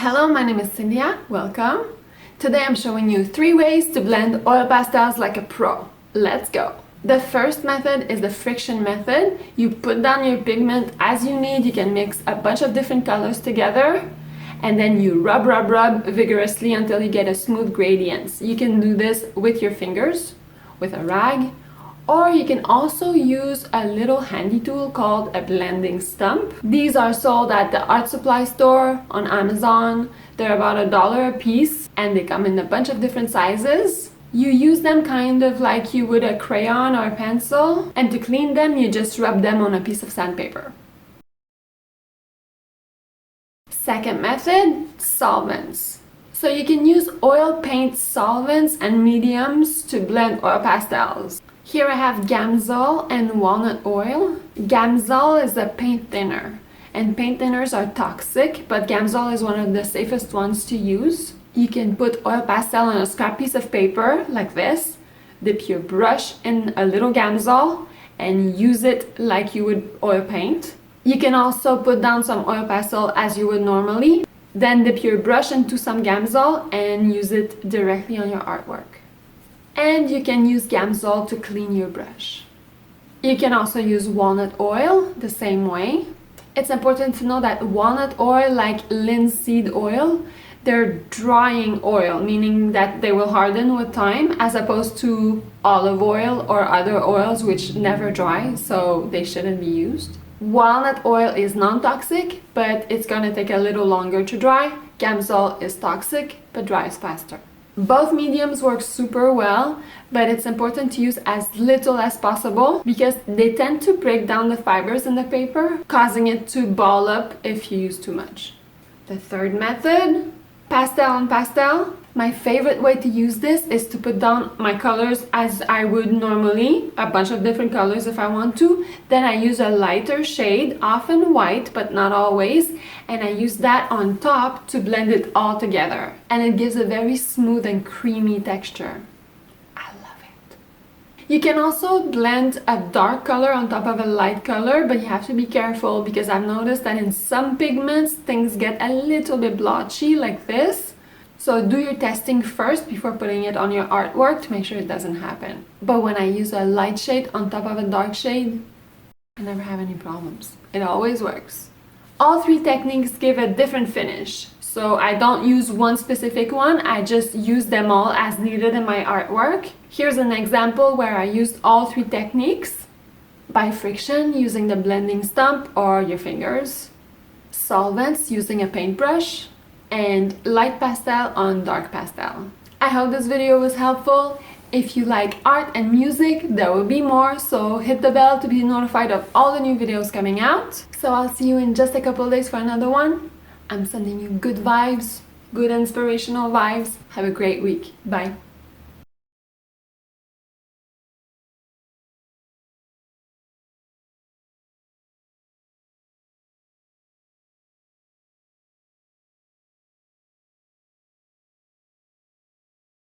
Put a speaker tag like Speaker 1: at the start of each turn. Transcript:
Speaker 1: Hello, my name is Syndia. Welcome. Today I'm showing you 3 ways to blend oil pastels like a pro. Let's go. The first method is the friction method. You put down your pigment as you need. You can mix a bunch of different colors together and then you rub vigorously until you get a smooth gradient. You can do this with your fingers, with a rag, or you can also use a little handy tool called a blending stump. These are sold at the art supply store, on Amazon. They're about $1 a piece and they come in a bunch of different sizes. You use them kind of like you would a crayon or a pencil, and to clean them you just rub them on a piece of sandpaper. Second method, solvents. So you can use oil paint solvents and mediums to blend oil pastels. Here I have Gamsol and walnut oil. Gamsol is a paint thinner, and paint thinners are toxic, but Gamsol is one of the safest ones to use. You can put oil pastel on a scrap piece of paper like this, dip your brush in a little Gamsol and use it like you would oil paint. You can also put down some oil pastel as you would normally, then dip your brush into some Gamsol and use it directly on your artwork. And you can use Gamsol to clean your brush. You can also use walnut oil the same way. It's important to know that walnut oil, like linseed oil, they're drying oil, meaning that they will harden with time, as opposed to olive oil or other oils which never dry, so they shouldn't be used. Walnut oil is non-toxic, but it's gonna take a little longer to dry. Gamsol is toxic, but dries faster. Both mediums work super well, but it's important to use as little as possible because they tend to break down the fibers in the paper, causing it to ball up if you use too much. The third method, pastel on pastel. My favorite way to use this is to put down my colors as I would normally, a bunch of different colors if I want to. Then I use a lighter shade, often white but not always, and I use that on top to blend it all together. And it gives a very smooth and creamy texture. I love it. You can also blend a dark color on top of a light color, but you have to be careful because I've noticed that in some pigments things get a little bit blotchy like this. So do your testing first before putting it on your artwork to make sure it doesn't happen. But when I use a light shade on top of a dark shade, I never have any problems. It always works. All 3 techniques give a different finish. So I don't use one specific one, I just use them all as needed in my artwork. Here's an example where I used all 3 techniques. By friction, using the blending stump or your fingers. Solvents, using a paintbrush. And light pastel on dark pastel. I hope this video was helpful. If you like art and music, there will be more, so hit the bell to be notified of all the new videos coming out. So I'll see you in just a couple days for another one. I'm sending you good vibes, good inspirational vibes. Have a great week. Bye.